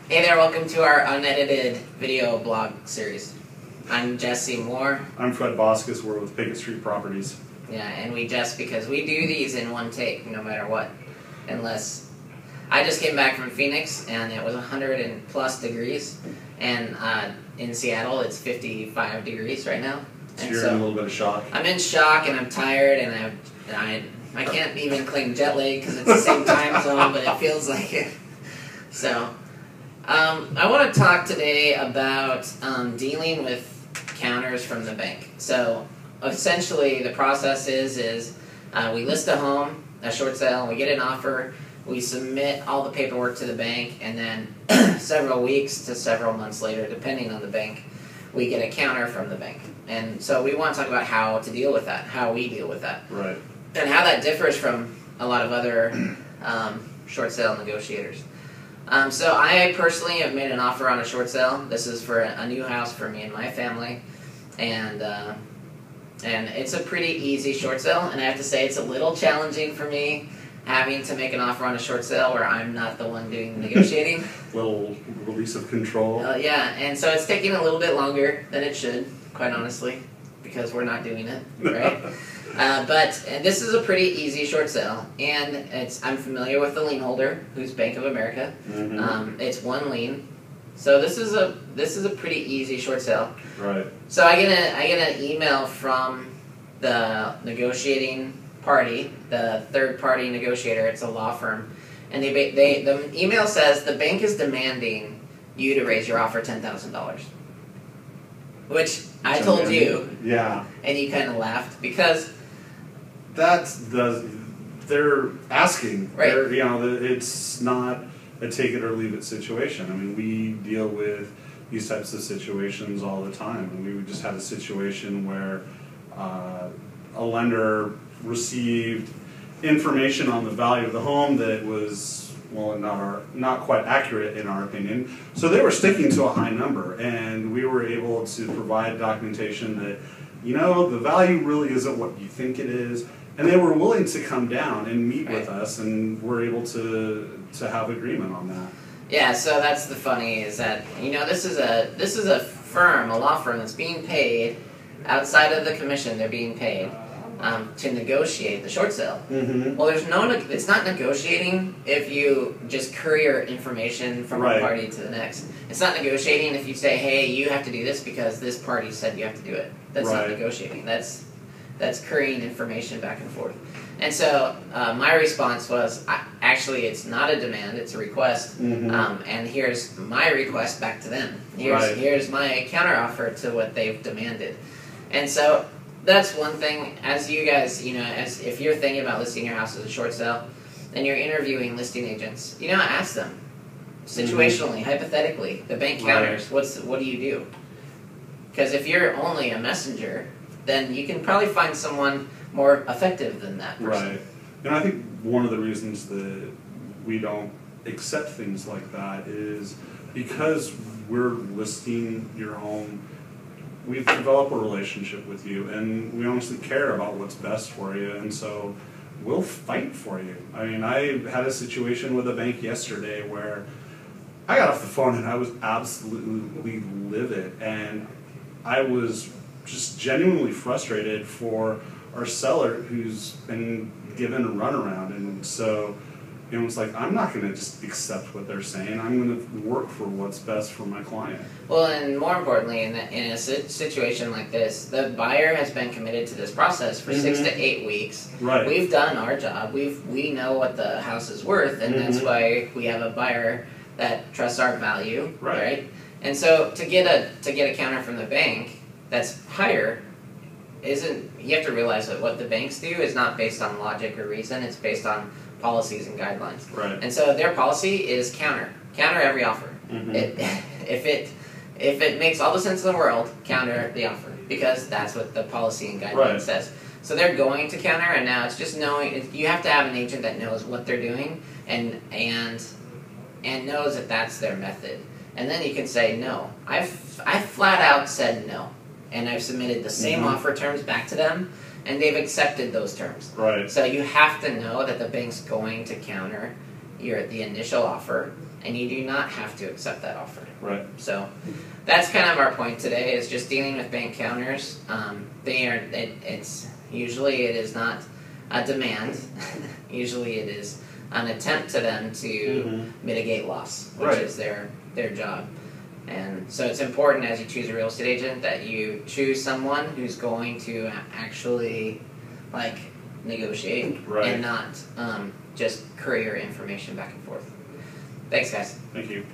Hey there, welcome to our unedited video blog series. I'm Jesse Moore. I'm Fred Boskus, we're with Pickett Street Properties. Yeah, and we just, because we do these in one take, no matter what. Unless, I just came back from Phoenix, and it was 100+ degrees, and in Seattle it's 55 degrees right now. So you're in a little bit of shock? I'm in shock, and I'm tired, and I can't even claim jet lag because it's the same time zone, but it feels like it. So, I want to talk today about dealing with counters from the bank. So, essentially, the process is we list a home, a short sale, we get an offer, we submit all the paperwork to the bank, and then several weeks to several months later, depending on the bank, we get a counter from the bank. And so we want to talk about how to deal with that, how we deal with that. Right. And how that differs from a lot of other short sale negotiators. So I personally have made an offer on a short sale. This is for a new house for me and my family, and it's a pretty easy short sale. And I have to say it's a little challenging for me having to make an offer on a short sale where I'm not the one doing the negotiating. Little release of control. Yeah, and so it's taking a little bit longer than it should, quite honestly, because we're not doing it, right? But this is a pretty easy short sale, and I'm familiar with the lien holder, who's Bank of America. Mm-hmm. It's one lien, so this is a pretty easy short sale. Right. So I get an email from the negotiating party, the third party negotiator. It's a law firm, and the email says the bank is demanding you to raise your offer $10,000, which I told you. Yeah. And you kind of laughed because. They're asking. Right. It's not a take it or leave it situation. I mean, we deal with these types of situations all the time. And we just had a situation where a lender received information on the value of the home that was, well, not quite accurate in our opinion. So they were sticking to a high number, and we were able to provide documentation that, the value really isn't what you think it is. And they were willing to come down and meet with us, and we're able to have agreement on that. Yeah, so that's the funny is that this is a firm, a law firm that's being paid outside of the commission. They're being paid to negotiate the short sale. Mm-hmm. Well, it's not negotiating if you just courier information from one party to the next. It's not negotiating if you say, hey, you have to do this because this party said you have to do it. That's not negotiating. That's currying information back and forth. And so my response was, actually, it's not a demand, it's a request. Mm-hmm. And here's my request back to them. Here's my counteroffer to what they've demanded. And so that's one thing, as you guys, as if you're thinking about listing your house as a short sale, and you're interviewing listing agents, ask them, situationally, hypothetically, the bank counters, what do you do? Because if you're only a messenger, then you can probably find someone more effective than that person. Right. And I think one of the reasons that we don't accept things like that is because we're listing your home, we've developed a relationship with you, and we honestly care about what's best for you, and so we'll fight for you. I mean, I had a situation with a bank yesterday where I got off the phone and I was absolutely livid, and I was just genuinely frustrated for our seller who's been given a runaround. And so it's like, I'm not going to just accept what they're saying. I'm going to work for what's best for my client. Well, and more importantly, in a situation like this, the buyer has been committed to this process for 6 to 8 weeks. Right. We've done our job. We know what the house is worth, and that's why we have a buyer that trusts our value, right? And so to get a counter from the bank that's higher you have to realize that what the banks do is not based on logic or reason, it's based on policies and guidelines. Right. And so their policy is counter every offer. Mm-hmm. If it makes all the sense in the world, counter the offer, because that's what the policy and guideline says. So they're going to counter, and now it's just knowing, you have to have an agent that knows what they're doing and knows that that's their method. And then you can say, no, I flat out said no. And I've submitted the same offer terms back to them, and they've accepted those terms. Right. So you have to know that the bank's going to counter the initial offer, and you do not have to accept that offer. Right. So that's kind of our point today, is just dealing with bank counters. Usually it is not a demand. Usually it is an attempt to them to mitigate loss, which Right. is their job. And so it's important, as you choose a real estate agent, that you choose someone who's going to actually negotiate Right. and not just courier information back and forth. Thanks, guys. Thank you.